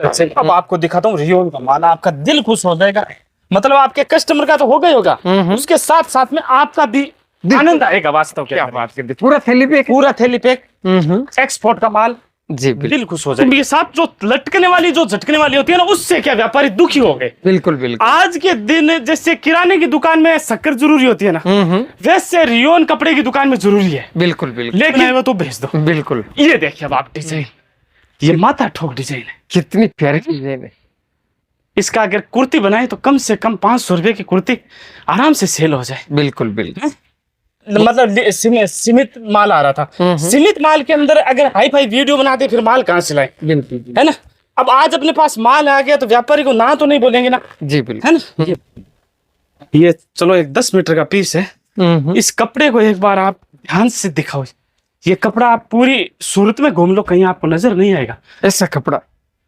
अच्छा, अब आपको दिखाता हूँ रियोन का माल, आपका दिल खुश हो जाएगा। मतलब आपके कस्टमर का तो हो गई होगा, उसके साथ साथ में आपका भी आनंद आएगा। वास्तव क्या बात कर दी, पूरा थैली पैक, पूरा थैली पैक, एक्सपोर्ट का माल। जी दिल खुश हो जाएगा। ये साथ जो लटकने वाली, जो झटकने वाली होती है ना, उससे क्या व्यापारी दुखी हो गए। बिल्कुल बिल्कुल। आज के दिन जैसे किराने की दुकान में शक्कर जरूरी होती है ना, वैसे रियोन कपड़े की दुकान में जरूरी है। बिल्कुल बिल्कुल, लेकिन वो तो भेज दो। बिल्कुल। ये देखिए अब आप डिजाइन, ये माथा ठोक डिजाइन है, कितनी प्यारी डिजाइन है। इसका अगर कुर्ती बनाए तो कम से कम 500 रुपए की कुर्ती आराम से सेल हो जाए। बिल्कुल बिल्कुल। मतलब सीमित माल आ रहा था, सीमित माल के अंदर अगर हाई फाई वीडियो बनाते फिर माल कहाँ से लाए, बिल्कुल है ना। अब आज अपने पास माल आ गया तो व्यापारी को ना तो नहीं बोलेंगे ना, जी बिल्कुल, है ना। ये चलो एक 10 मीटर का पीस है। इस कपड़े को एक बार आप ध्यान से दिखाओ। ये कपड़ा आप पूरी सूरत में घूम लो, कहीं आपको नजर नहीं आएगा ऐसा कपड़ा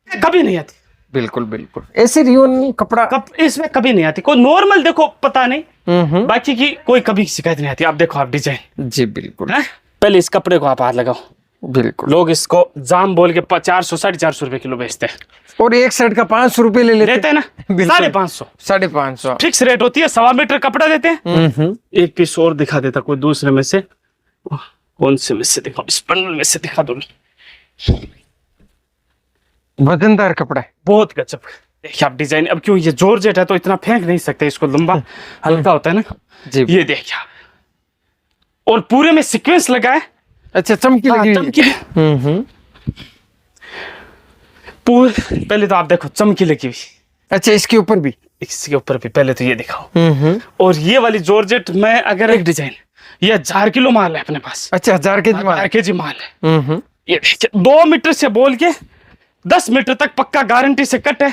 कभी नहीं आती। बिल्कुल बिल्कुल, ऐसे रियोन कपड़ा इसमें कभी नहीं आती। कोई नॉर्मल देखो पता नहीं, बाकी की कोई कभी शिकायत नहीं आती। आप देखो आप डिजाइन, जी बिल्कुल। पहले इस कपड़े को आप हाथ लगाओ। बिल्कुल, लोग इसको जाम बोल के 400 450 रुपए किलो बेचते हैं, और एक शर्ट का 500 रुपए ले लेते हैं ना। 550 550 फिक्स रेट होती है। 1.25 मीटर कपड़ा देते हैं। एक पीस और दिखा देता कोई दूसरे में से, कौन से में से दिखाओ, इस बंडल में से दिखा दो। वजनदार कपड़ा है, बहुत गजब। देखिए आप डिजाइन, अब क्यों ये जॉर्जेट है तो इतना फेंक नहीं सकते इसको, लंबा हल्का होता है ना जी। ये देखिए आप, और पूरे में सीक्वेंस लगा है। अच्छा, चमकी लगी हुई है। पहले तो आप देखो चमकी लगी हुई। अच्छा, इसके ऊपर भी, इसके ऊपर भी पहले तो ये दिखाओ। और ये वाली जॉर्जेट में अगर एक डिजाइन, ये 1000 किलो माल है अपने पास। अच्छा, 1000 के 1000 केजी माल है। ये देखिए 2 मीटर से बोल के 10 मीटर तक पक्का गारंटी से कट है।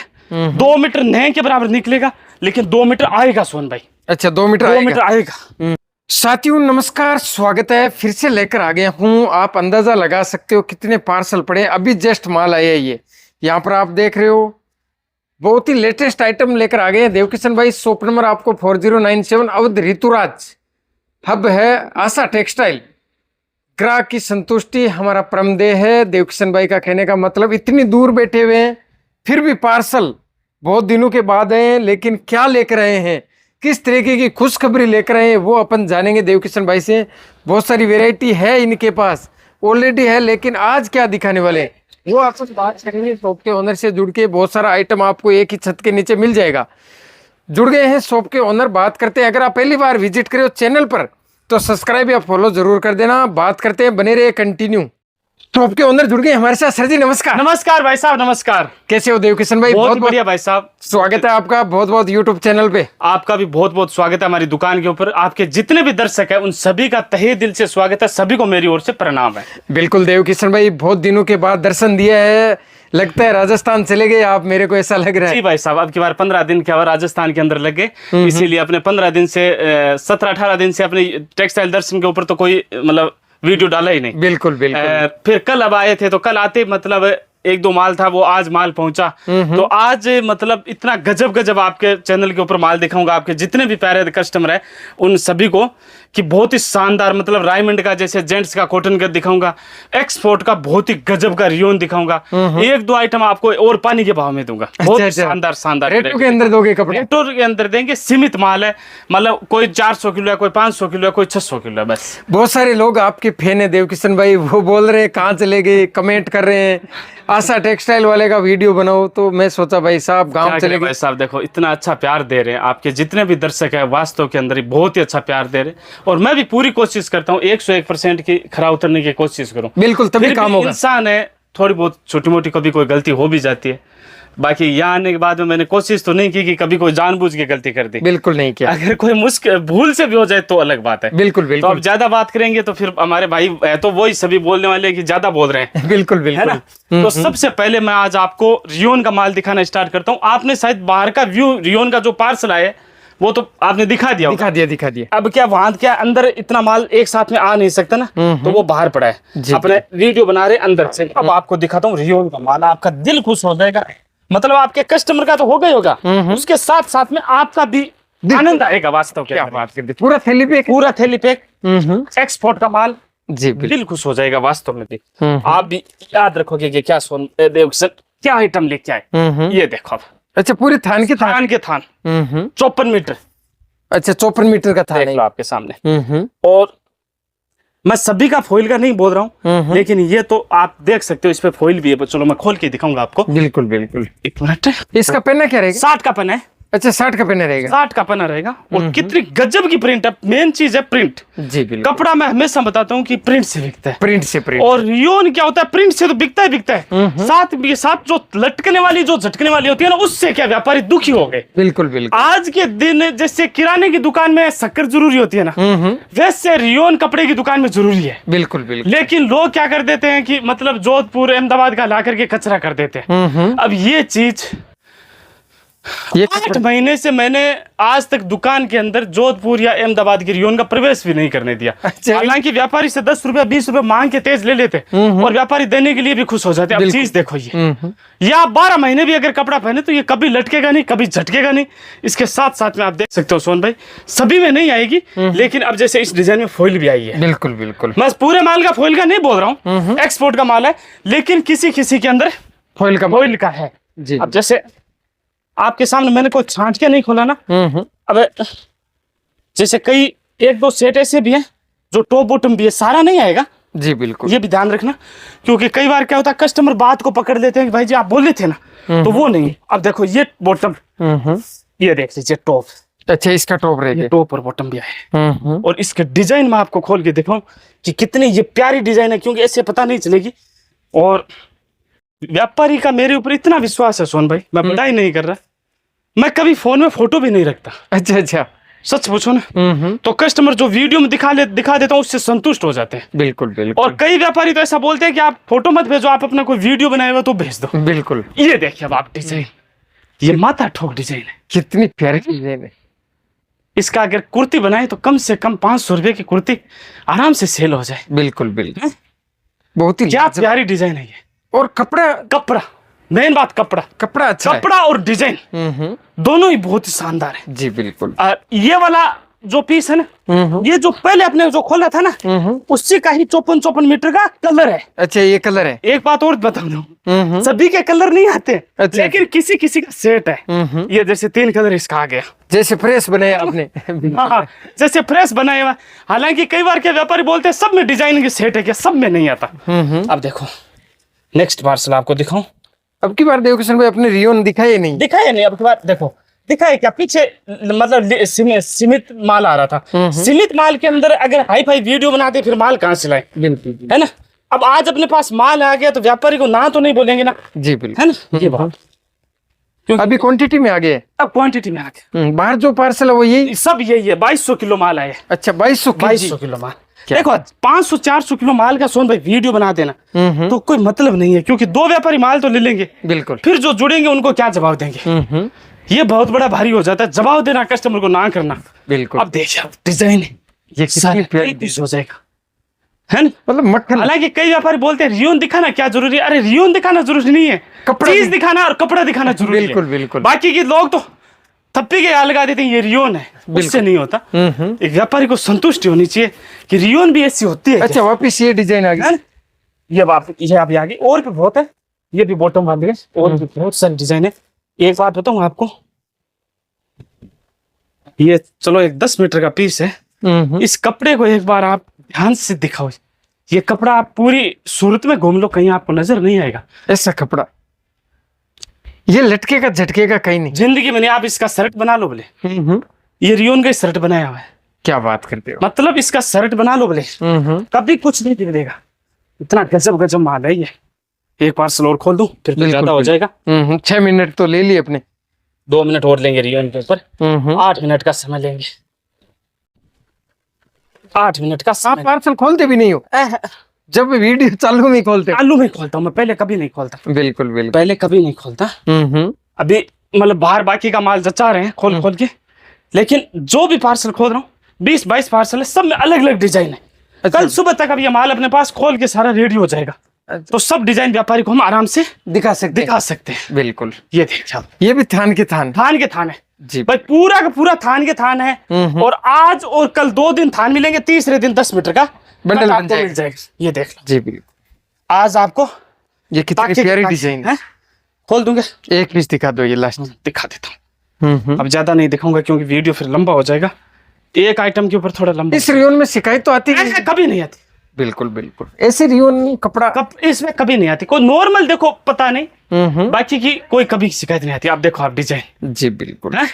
2 मीटर नहीं के बराबर निकलेगा, लेकिन 2 मीटर आएगा सोन भाई। अच्छा, 2 मीटर 2 मीटर आएगा। साथियों नमस्कार, स्वागत है। फिर से लेकर आ गया हूँ। आप अंदाजा लगा सकते हो कितने पार्सल पड़े, अभी जस्ट माल आया है। ये यहाँ पर आप देख रहे हो, बहुत ही लेटेस्ट आइटम लेकर आ गए हैं देवकिशन भाई। शॉप नंबर आपको 4097, अवध ऋतुराज। हब है आशा टेक्सटाइल। ग्राहक की संतुष्टि हमारा परमदेह है। देवकिशन भाई का कहने का मतलब, इतनी दूर बैठे हुए हैं फिर भी पार्सल बहुत दिनों के बाद आए हैं, लेकिन क्या लेकर आए हैं, किस तरीके की खुशखबरी लेकर आए हैं, वो अपन जानेंगे देवकिशन भाई से। बहुत सारी वैरायटी है इनके पास, ऑलरेडी है, लेकिन आज क्या दिखाने वाले हैं वो आपको बात करेंगे। शॉप के ओनर से जुड़ के बहुत सारा आइटम आपको एक ही छत के नीचे मिल जाएगा। जुड़ गए हैं शॉप के ओनर, बात करते हैं। अगर आप पहली बार विजिट करें चैनल पर तो सब्सक्राइब या फॉलो जरूर कर देना। बात करते हैं, बने रहे कंटिन्यू। शॉप के ओनर जुड़ गए हमारे साथ। सर जी नमस्कार। नमस्कार भाई साहब, नमस्कार। कैसे हो देवकिशन भाई? बहुत बढ़िया भाई साहब, स्वागत है आपका बहुत बहुत यूट्यूब चैनल पे। आपका भी बहुत बहुत स्वागत है हमारी दुकान के ऊपर। आपके जितने भी दर्शक है उन सभी का तहे दिल से स्वागत है, सभी को मेरी ओर से प्रणाम है। बिल्कुल देवकिशन भाई, बहुत दिनों के बाद दर्शन दिया है, लगता है राजस्थान चले गए आप, मेरे को ऐसा लग रहा है। जी भाई साहब, अब की बार 15 दिन के और राजस्थान के अंदर लगे, इसीलिए अपने 15 दिन से 17-18 दिन से अपने टेक्सटाइल दर्शन के ऊपर तो कोई मतलब वीडियो डाला ही नहीं। बिल्कुल बिल्कुल। फिर कल अब आए थे तो कल आते मतलब 1-2 माल था, वो आज माल पहुंचा। तो आज मतलब इतना गजब आपके चैनल के ऊपर माल दिखाऊंगा। आपके जितने भी प्यारे कस्टमर है उन सभी को कि बहुत ही शानदार, मतलब रायमंड का जैसे जेंट्स का कॉटन का दिखाऊंगा, एक्सपोर्ट का बहुत ही गजब का रियोन दिखाऊंगा। 1-2 आइटम आपको और पानी के भाव में दूंगा। बहुत शानदार रेटो के अंदर दोगे कपड़े? रेटो के अंदर देंगे। सीमित माल है, मतलब कोई 400 किलो है, कोई 500 किलो है, कोई 600 किलो है बस। बहुत सारे लोग आपके फैन है देवकिशन भाई, वो बोल रहे हैं कहाँ चले गए, कमेंट कर रहे हैं आशा टेक्सटाइल वाले का वीडियो बनाओ। तो मैं सोचा भाई साहब गांव चले गए। भाई साहब देखो, इतना अच्छा प्यार दे रहे हैं आपके जितने भी दर्शक है, वास्तव के अंदर ही बहुत ही अच्छा प्यार दे रहे हैं। और मैं भी पूरी कोशिश करता हूँ 101% की खरा उतरने की कोशिश करूँ। बिल्कुल, तभी काम होगा। इंसान है, थोड़ी बहुत छोटी मोटी कभी कोई गलती हो भी जाती है। बाकी यहाँ आने के बाद में मैंने कोशिश तो नहीं की कि कभी कोई जानबूझ के गलती कर दी। बिल्कुल नहीं किया। अगर कोई मुश्किल भूल से भी हो जाए तो अलग बात है। बिल्कुल तो बिल्कुल। अब ज्यादा बात करेंगे तो फिर हमारे भाई है तो वही सभी बोलने वाले कि ज्यादा बोल रहे हैं। बिल्कुल है बिल्कुल। ना। तो सबसे पहले मैं आज आपको रियोन का माल दिखाना स्टार्ट करता हूँ। आपने शायद बाहर का व्यू रियोन का जो पार्सल आया वो तो आपने दिखा दिया। दिखा दिया। अब क्या वहां क्या अंदर इतना माल एक साथ में आ नहीं सकता ना, तो वो बाहर पड़ा है। अपने वीडियो बना रहे अंदर से। अब आपको दिखाता हूँ रियोन का माल, आपका दिल खुश हो जाएगा। मतलब आपके कस्टमर का तो हो गई होगा, उसके साथ साथ में आपका भी आनंद आएगा। वास्तव क्या बात कर दी, पूरा थैली पैक, पूरा थैली पैक, एक्सपोर्ट का माल। जी दिल खुश हो जाएगा वास्तव में भी। आप भी याद रखोगे कि क्या सोन देवकिशन क्या आइटम लेके आए। ये देखो अब अच्छा पूरे थान के थान। थान के थान 54 मीटर। अच्छा 54 मीटर का थान देख है। लो आपके सामने। और मैं सभी का फॉइल का नहीं बोल रहा हूँ, लेकिन ये तो आप देख सकते हो, इस पे फॉइल भी है। चलो मैं खोल के दिखाऊंगा आपको। बिल्कुल बिल्कुल। एक मिनट। इसका पन्ना क्या रहेगा? 60 का पन्ना है। अच्छा 60 का पन्ना रहेगा। 60 का पन्ना रहेगा। और कितनी गजब की प्रिंट है। मेन चीज है प्रिंट। जी बिल्कुल। कपड़ा मैं हमेशा बताता हूँ कि प्रिंट से बिकता है। प्रिंट से प्रिंट। और रियोन क्या होता है, प्रिंट से तो बिकता है। साथ जो लटकने वाली, जो झटकने वाली होती है ना, उससे क्या व्यापारी दुखी हो गए। बिल्कुल बिल्कुल। आज के दिन जैसे किराने की दुकान में शक्कर जरूरी होती है ना, वैसे रियोन कपड़े की दुकान में जरूरी है। बिल्कुल बिल्कुल। लेकिन लोग क्या कर देते हैं कि मतलब जोधपुर अहमदाबाद का ला करके कचरा कर देते हैं। अब ये चीज 8 महीने से मैंने आज तक दुकान के अंदर जोधपुर या अहमदाबाद की रियोन का प्रवेश भी नहीं करने दिया। हालांकि व्यापारी से 10 रुपया 20 रुपया मांग के तेज ले लेते और व्यापारी देने के लिए भी खुश हो जाते। अब चीज देखो ये आप 12 महीने भी अगर कपड़ा पहने तो ये कभी लटकेगा नहीं, कभी झटकेगा नहीं। इसके साथ साथ में आप देख सकते हो सोन भाई, सभी में नहीं आएगी, लेकिन अब जैसे इस डिजाइन में फॉइल भी आई है। बिल्कुल बिल्कुल। मैं पूरे माल का फॉइल का नहीं बोल रहा हूँ, एक्सपोर्ट का माल है, लेकिन किसी किसी के अंदर फॉइल का है। अब जैसे आपके सामने मैंने कोई छांट के नहीं खोला ना। अब जैसे कई 1-2 सेट ऐसे भी हैं जो टॉप बॉटम भी है, सारा नहीं आएगा। जी बिल्कुल, ये भी ध्यान रखना, क्योंकि कई बार क्या होता है कस्टमर बात को पकड़ लेते हैं कि भाई जी आप बोले थे ना, तो वो नहीं। अब देखो ये बॉटम, ये देख लीजिए टॉप। अच्छा इसका टॉप रहेगा। टॉप और बॉटम भी आए। और इसके डिजाइन में आपको खोल के दिखाऊं कि कितनी ये प्यारी डिजाइन है, क्योंकि ऐसे पता नहीं चलेगी। और व्यापारी का मेरे ऊपर इतना विश्वास है सोन भाई, मैं बड़ाई नहीं कर रहा, मैं कभी फोन में फोटो भी नहीं रखता। अच्छा अच्छा, सच पूछो ना तो कस्टमर जो वीडियो में दिखा देता हूँ उससे संतुष्ट हो जाते हैं। बिल्कुल बिल्कुल। और कई व्यापारी तो ऐसा बोलते हैं कि आप फोटो मत भेजो, आप अपना कोई वीडियो बनाए हुआ तो भेज दो। बिल्कुल। ये देखिए अब आप डिजाइन, ये माथा ठोक डिजाइन है, कितनी प्यारी डिजाइन है। इसका अगर कुर्ती बनाए तो कम से कम 500 रुपए की कुर्ती आराम से सेल हो जाए। बिल्कुल बिल्कुल। बहुत ही क्या प्यारी डिजाइन है ये। और कपड़ा मेन बात, कपड़ा अच्छा, कपड़ा और डिजाइन दोनों ही बहुत ही शानदार है। जी बिल्कुल। ये वाला जो पीस है ना, ये जो पहले अपने जो खोला था ना, उसी का ही 54 मीटर का कलर है। अच्छा ये कलर है। एक बात और बता दूं, सभी के कलर नहीं आते। अच्छा। लेकिन किसी किसी का सेट है। ये जैसे 3 कलर इसका आ गया, जैसे फ्रेश बनाया आपने। हाँ, जैसे फ्रेश बनाया हुआ। हालांकि कई बार के व्यापारी बोलते हैं सब में डिजाइन के सेट है, क्या सब में नहीं आता। अब देखो नेक्स्ट पार्सल आपको दिखाऊं। अब की बार देवकिशन भाई अपने रियोन दिखाए नहीं। अब की बार देखो दिखाए क्या, पीछे मतलब सीमित माल आ रहा था। सीमित माल के अंदर अगर हाई फाई वीडियो बनाते फिर माल कहाँ से लाए। बिल्कुल है ना। अब आज अपने पास माल आ गया तो व्यापारी को ना तो नहीं बोलेंगे ना। जी बिल्कुल, है ना। ये बात अभी क्वांटिटी में आ गए। अब क्वांटिटी में आ गए। बाहर जो पार्सल है वो यही सब यही है। 2200 किलो माल आया। अच्छा 2200 किलो माल। देखो 500-400 किलो माल का सोन भाई वीडियो बना देना तो कोई मतलब नहीं है, क्योंकि 2 व्यापारी माल तो ले लेंगे। बिल्कुल। फिर जो जुड़ेंगे उनको क्या जवाब देंगे। ये बहुत बड़ा भारी हो जाता है जवाब देना, कस्टमर को ना करना। बिल्कुल। अब देखिए डिजाइन ये कितनी प्यारी पीस हो जाएगा, है ना। मतलब मक्खन। हालांकि कई व्यापारी बोलते हैं रियोन दिखाना क्या जरूरी है। अरे रियोन दिखाना जरूरी नहीं है, चीज दिखाना और कपड़ा दिखाना जरूरी है। बिल्कुल बिल्कुल। बाकी के लोग तो थप्पी के लगा देते हैं ये रियोन है, उससे नहीं होता। एक व्यापारी को संतुष्टि होनी चाहिए कि रियोन भी ऐसी होती है। अच्छा वापिस ये डिजाइन आ गई। ये आप आगे और भी बहुत है, ये भी बॉटम वाली है, और भी बहुत सारी डिजाइन है। एक बात बताऊं आपको, ये चलो एक 10 मीटर का पीस है। इस कपड़े को एक बार आप ध्यान से दिखाओ। ये कपड़ा आप पूरी सूरत में घूम लो, कहीं आपको नजर नहीं आएगा ऐसा कपड़ा। ये लटकेगा झटकेगा कहीं नहीं, जिंदगी में नहीं। आप इसका शर्ट बना लो बोले, ये रियोन का शर्ट बनाया हुआ है। क्या बात करते हो, मतलब इसका शर्ट बना लो बोले कभी कुछ नहीं दिखेगा। इतना गजब माल है ये। एक पार्सल और खोल दूं फिर तो ज्यादा हो जाएगा। 6 मिनट तो ले लिए अपने, 2 मिनट और लेंगे रियोन के ऊपर। 8 मिनट का समय लेंगे, 8 मिनट का समय। आप पार्सल खोलते भी नहीं हो? जब वीडियो चालू में खोलते? चालू में खोलता हूँ मैं, पहले कभी नहीं खोलता। बिल्कुल बिल्कुल, पहले कभी नहीं खोलता। अभी मतलब बाहर बाकी का माल जचा रहे हैं खोल के, लेकिन जो भी पार्सल खोल रहा हूँ 20-22 पार्सल है, सब में अलग अलग डिजाइन है। अच्छा। कल सुबह तक अब ये माल अपने पास खोल के सारा रेडी हो जाएगा। अच्छा। तो सब डिजाइन व्यापारी को हम आराम से दिखा सकते हैं। बिल्कुल। ये देखिए, ये भी थान के थान है जी भाई, पूरा का पूरा थान के थान है। और आज और कल 2 दिन थान मिलेंगे, तीसरे दिन 10 मीटर का बंडल मिल जाएगा। ये देख लो जी बिल्कुल। आज आपको ये कितनी प्यारी डिजाइन है, खोल दूंगा, एक पीस दिखा दो ये लास्ट। दिखा देता हूँ। अब ज्यादा नहीं दिखाऊंगा क्योंकि वीडियो फिर लंबा हो जाएगा, एक आइटम के ऊपर थोड़ा लंबा। इस रियोन में शिकायत तो आती है? कभी नहीं आती। बिल्कुल बिल्कुल, ऐसे रियोन कपड़ा इसमें कभी नहीं आती। कोई नॉर्मल देखो पता नहीं, बाकी की कोई कभी शिकायत नहीं आती। आप देखो, आप डिजाइन। जी बिल्कुल। है?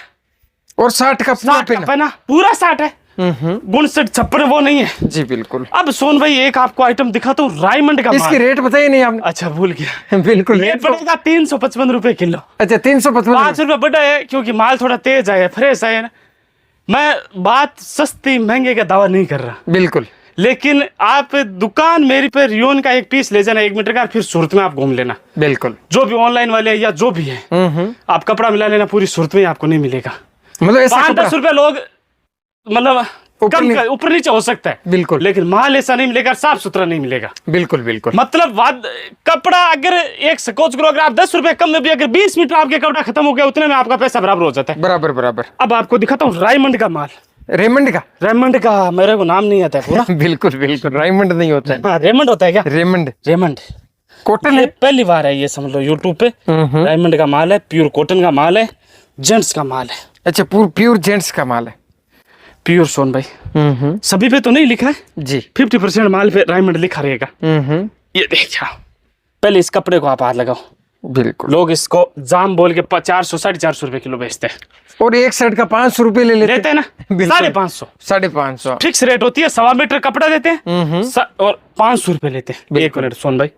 और 60 का पहना पूरा 60 है, 59-56 वो नहीं है। जी बिल्कुल। अब सोन भाई एक आपको आइटम दिखाता हूँ रायमंड का। इसकी रेट बताइए नहीं आपने? अच्छा भूल गया। बिल्कुल, रेट पड़ेगा 355 रुपए किलो। अच्छा 355, 5 रुपए बढ़ा है क्योंकि माल थोड़ा तेज आया, फ्रेश आया ना। मैं बात सस्ती महंगे का दावा नहीं कर रहा, बिल्कुल। लेकिन आप दुकान मेरी पे रियोन का एक पीस ले जाना 1 मीटर का, फिर सूरत में आप घूम लेना। बिल्कुल। जो भी ऑनलाइन वाले या जो भी है, आप कपड़ा मिला लेना, पूरी सूरत में आपको नहीं मिलेगा। मतलब ऐसा 5-10 रुपए लोग मतलब कम ऊपर नीचे हो सकता है, बिल्कुल, लेकिन माल ऐसा नहीं मिलेगा, साफ सुथरा नहीं मिलेगा। बिल्कुल बिल्कुल। मतलब कपड़ा अगर एक सकोच करो, अगर आप 10 रुपए कम में भी अगर 20 मीटर आपके कपड़ा खत्म हो गया, उतने में आपका पैसा बराबर हो जाता है। बराबर बराबर। अब आपको दिखाता हूँ रायमंड का माल। रेमंड का? रेमंड का मेरे को नाम नहीं आता है पूरा। बिल्कुल बिल्कुल, रायमंड नहीं होता है। हाँ, रेमंड होता है क्या? रेमंड। रेमंड कॉटन है, पहली बार है ये, समझ लो यूट्यूब पे। रायमंड का माल है, प्योर कॉटन का माल है, जेंट्स का माल है। अच्छा, प्योर जेंट्स का माल है, प्योर सोन भाई। सभी पे तो नहीं लिखा है जी, 50% माल पे रायमंड लिखा रहेगा। ये देखिए, पहले इस कपड़े को आप हाथ लगाओ। बिल्कुल। लोग इसको जाम बोल के 400-450 रुपए किलो बेचते हैं, और एक शर्ट का 500 रुपए ले लेते हैं ना। 550 550 फिक्स रेट होती है। 1.25 मीटर कपड़ा देते हैं और 500 रुपए लेते हैं। 1 मिनट सोन भाई,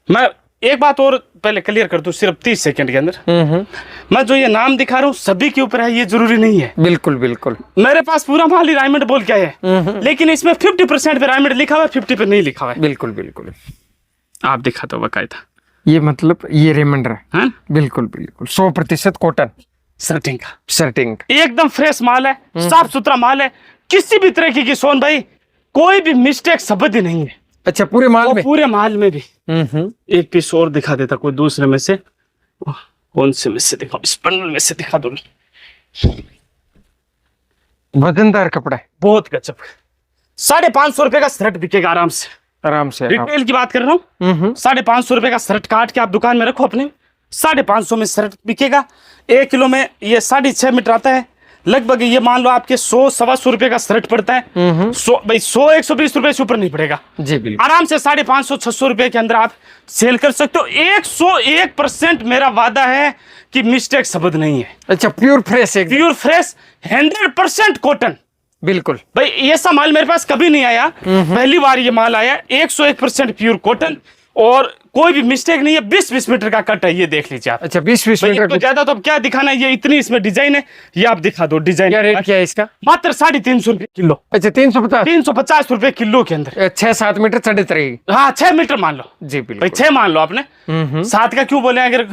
मैं एक बात और पहले क्लियर कर दूं, सिर्फ 30 सेकंड के अंदर। मैं जो ये नाम दिखा रहा हूँ सभी के ऊपर है, ये जरूरी नहीं है। बिल्कुल बिल्कुल। मेरे पास पूरा माल ही रायमंड बोल के है, लेकिन इसमें 50% पे रायमंड लिखा हुआ है, 50 पे नहीं लिखा हुआ है। बिल्कुल बिल्कुल। आप दिखा दो बकायदा। ये मतलब ये रेमंड है? हाँ? बिल्कुल बिल्कुल, 100% कॉटन सर्टिंग का। सर्टिंग एकदम फ्रेश माल है, साफ सुथरा माल है, किसी भी तरह की सोन भाई कोई भी मिस्टेक शब्द ही नहीं है। अच्छा, पूरे माल में? पूरे माल में भी। एक पीस और दिखा देता कोई दूसरे में से। कौन से में से दिखा? इस बंडल में से दिखा दो। वजनदार कपड़ा है, बहुत गजब। 550 रुपए का शर्ट बिकेगा आराम से। आराम से रिटेल की बात कर रहा हूँ। 550 रुपए का शर्ट काट के आप दुकान में रखो अपने, 550 में शर्ट बिकेगा। 1 किलो में ये 6.5 मीटर आता है लगभग। ये मान लो आपके 100-125 रुपए का शर्ट पड़ता है। 100-120 रुपए से ऊपर नहीं पड़ेगा जी। बिल्कुल, आराम से 550-600 रुपए के अंदर आप सेल कर सकते हो। 101% मेरा वादा है कि मिस्टेक शब्द नहीं है। अच्छा, प्योर फ्रेश है? Pure fresh 100% cotton. बिल्कुल भाई, ये सब माल मेरे पास कभी नहीं आया, पहली बार ये माल आया। 101% प्योर कॉटन और कोई भी मिस्टेक नहीं है। 20-20 मीटर का कट है, ये देख लीजिए आप। अच्छा, 20-20 मीटर तो ज्यादा तो अब क्या दिखाना है, ये इतनी इसमें डिजाइन है, ये आप दिखा दो डिजाइन। क्या रेट क्या है इसका? मात्र 350 रुपए किलो। अच्छा, 350 रुपए किलो के अंदर 6-7 मीटर 3.5। हाँ, 6 मीटर मान लो जी बिल्कुल। भाई, 6 मान लो आपने। 7 का क्यों बोले? अगर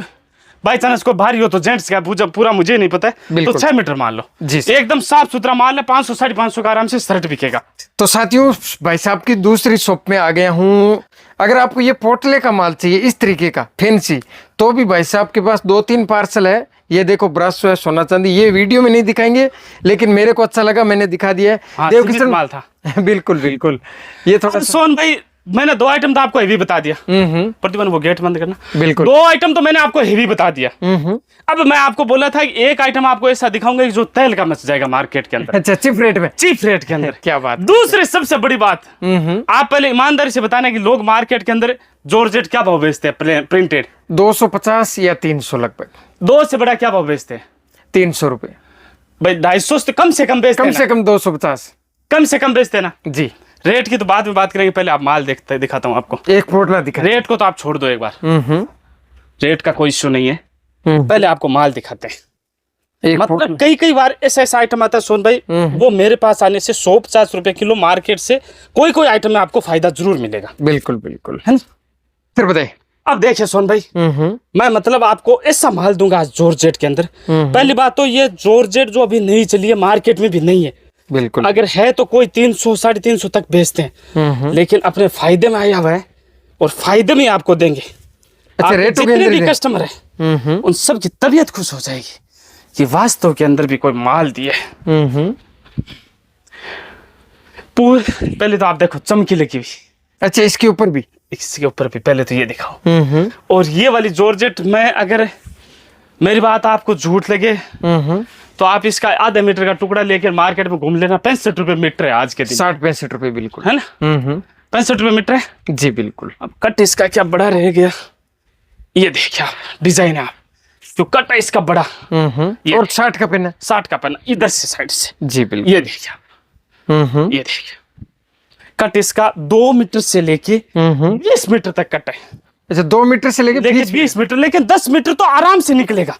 बाई चांस को भारी हो तो जेंट्स का पूरा मुझे नहीं पता है, तो 6 मीटर मान लो जी। एकदम साफ सुथरा माल है। 500-550 का आराम से शर्ट बिकेगा। तो साथियों, भाई साहब की दूसरी शॉप में आ गया हूँ। अगर आपको ये पोटले का माल चाहिए इस तरीके का फैंसी, तो भी भाई साहब के पास 2-3 पार्सल है। ये देखो, ब्रश है, सोना चांदी। ये वीडियो में नहीं दिखाएंगे, लेकिन मेरे को अच्छा लगा, मैंने दिखा दिया है। हाँ, देवकिशन माल था। बिल्कुल बिल्कुल। ये थोड़ा सोन भाई, मैंने 2 आइटम तो आपको हेवी बता दिया। प्रतिबंध वो गेट बंद करना। बिल्कुल, 2 आइटम तो मैंने आपको हेवी बता दिया। अब मैं आपको बोला था कि एक आइटम आपको ऐसा दिखाऊंगा जो तेल का मच जाएगा मार्केट के अंदर। अच्छा, चीप रेट में? चीप रेट के अंदर। क्या बात। दूसरी सबसे बड़ी बात, आप पहले ईमानदारी से बताना कि लोग मार्केट के अंदर जॉर्जेट क्या भाव बेचते हैं? प्रिंटेड 250 या 300 लगभग। 2 से बड़ा क्या भाव बेचते हैं? 300 रुपए भाई। 250 से कम बेचते हैं, कम से कम 250 कम से कम बेचते हैं ना जी। रेट की तो बाद में बात करेंगे, पहले आप माल दिखाता हूँ आपको। एक पोटला दिखा। रेट को तो आप छोड़ दो एक बार, रेट का कोई इश्यू नहीं है। पहले आपको माल दिखाते हैं। मतलब कई बार ऐसा आइटम आता है सोन भाई, वो मेरे पास आने से 150 रुपए किलो, मार्केट से कोई आइटम में आपको फायदा जरूर मिलेगा। बिल्कुल बिल्कुल, है ना? फिर बताइए। अब देखिए सोन भाई, मैं मतलब आपको ऐसा माल दूंगा आज जॉर्जेट के अंदर। पहली बात तो ये जॉर्जेट जो अभी नहीं चली है, मार्केट में भी नहीं है। बिल्कुल, अगर है तो कोई 300-350 तक बेचते हैं, लेकिन अपने फायदे में आया हुआ है और फायदे में आपको देंगे। अच्छा, रेट जितने भी कस्टमर है उन सब की तबीयत खुश हो जाएगी कि वास्तव के अंदर भी कोई माल दिया है। पहले तो आप देखो, चमकी लगी हुई अच्छा, इसके ऊपर भी? इसके ऊपर भी। पहले तो ये दिखाओ। और ये वाली जॉर्जेट में अगर मेरी बात आपको झूठ लगे तो आप इसका आधा मीटर का टुकड़ा लेकर मार्केट में घूम लेना, 65 रुपए मीटर है आज के दिन। 60-65 रुपए, बिल्कुल है ना। 65 रुपए मीटर है जी, बिल्कुल। अब कट इसका क्या बड़ा रह गया, ये देखिए आप डिजाइन है, आप जो कट है इसका बड़ा। और 60 का पेन है? 60 का पेन इधर से साइड से जी, बिल्कुल। ये देखिए आप, ये देखिए कट इसका 2 मीटर से लेके 20 मीटर तक कट है। अच्छा, 2 मीटर से लेके 20 मीटर, लेकिन 10 मीटर तो आराम से निकलेगा।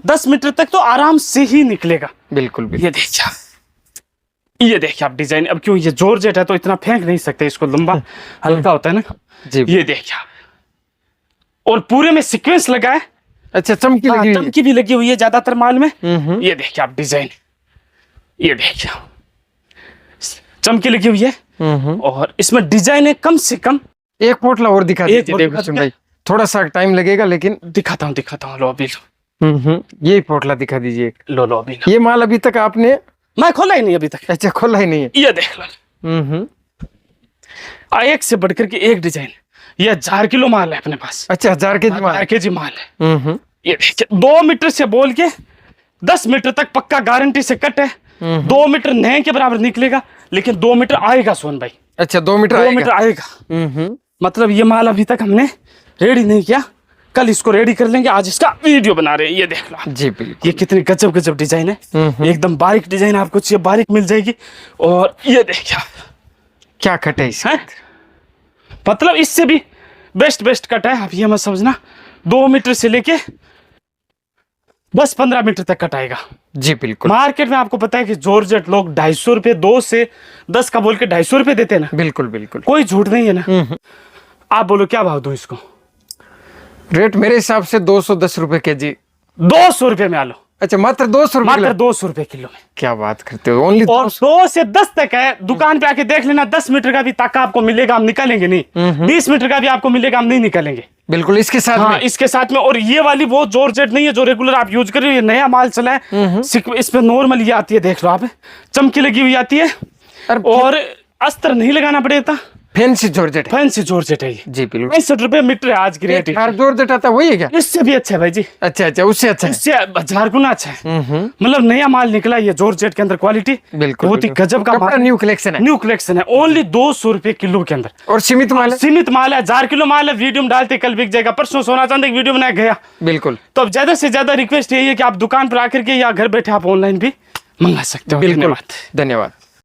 10 मीटर तक तो आराम से ही निकलेगा। बिल्कुल, बिल्कुल। ये देखिए आप, ये देखिए आप डिजाइन। अब क्यों ये जॉर्जेट है तो इतना फेंक नहीं सकते इसको, लंबा हल्का होता है ना जी। ये देखिए आप, और पूरे में सीक्वेंस लगा है। अच्छा, चमकी लगी हुई है? चमकी भी लगी हुई है ज्यादातर माल में। ये देखिए आप डिजाइन, ये देखिए चमकी लगी हुई है। और इसमें डिजाइन है कम से कम। एक पोटला और दिखा दीजिए और देवकिशन भाई, थोड़ा सा टाइम लगेगा लेकिन। दिखाता हूँ लो अभी लो। ये पोटला दिखा दीजिए एक। लो अभी लो। ये माल अभी तक आपने? मैं खोला ही नहीं अभी तक। अच्छा, खोला ही नहीं है? ये देख लो। एक से बढ़कर के एक डिजाइन। ये 1000 किलो माल है अपने पास। अच्छा, 1000 केजी माल? 1000 केजी माल है। ये देखिए 2 मीटर से बोल के 10 मीटर तक पक्का गारंटी से कट है। 2 मीटर नहीं के बराबर निकलेगा, लेकिन 2 मीटर आएगा सोन भाई। अच्छा, 2 मीटर 2 मीटर आएगा। मतलब ये माल अभी तक हमने रेडी नहीं किया, कल इसको रेडी कर लेंगे, आज इसका वीडियो बना रहे हैं। ये देख लो जी, बिल्कुल। ये कितनी गजब गजब डिजाइन है, एकदम बारीक डिजाइन, आपको चाहिए बारीक मिल जाएगी। और ये देखिए क्या कट है इसका? मतलब इससे भी बेस्ट कट है। आप ये मत समझना 2 मीटर से लेके 10-15 मीटर तक कट आएगा। जी, बिल्कुल। मार्केट में आपको पता है कि जॉर्जेट लोग 250 रुपए, 2 से 10 का बोल के 250 रुपए देते हैं ना। बिल्कुल, बिल्कुल। कोई झूठ नहीं है ना। आप बोलो क्या भाव दूं इसको? रेट मेरे हिसाब से 210 रुपए केजी। 200 रुपए में आ लो। अच्छा, मात्र 200 रुपए? मात्र 200 रुपए किलो में। क्या बात करते हो, ओनली? और 2 से 10 तक है। दुकान पे आके देख लेना, 10 मीटर का भी ताका आपको मिलेगा, हम निकालेंगे नहीं। 20 मीटर का भी आपको मिलेगा, हम नहीं निकालेंगे। बिल्कुल, इसके साथ हाँ, में? इसके साथ में। और ये वाली वो जॉर्जेट नहीं है जो रेगुलर आप यूज कर रहे हो, ये नया माल चला है। इसमें नॉर्मल ये आती है, देख लो आप, चमकी लगी हुई आती है और अस्तर नहीं लगाना पड़ेगा। फैंसी जॉर्जेट है? फैंसी जॉर्जेट है ये। जी, बिल्कुल। 65 रुपए मीटर है आज की रेट। जॉर्जेट आता वही है क्या? इससे भी अच्छा है भाई जी। अच्छा, उससे अच्छा है? इससे 1000 गुना अच्छा है। मतलब नया माल निकला ये जॉर्जेट के अंदर, क्वालिटी बिल्कुल बहुत ही गजब का कपड़ा। न्यू कलेक्शन है? न्यू कलेक्शन है। ओनली 200 रुपए किलो के अंदर। और सीमित माल है? सीमित माल है, 1000 किलो माल है। वीडियो में डालते कल बिक जाएगा। परसों सोना चांदी की वीडियो बनाया गया। बिल्कुल। तो अब ज्यादा से ज्यादा रिक्वेस्ट यही है कि आप दुकान पर आकर के या घर बैठे आप ऑनलाइन भी मंगा सकते हो। बिल्कुल, धन्यवाद।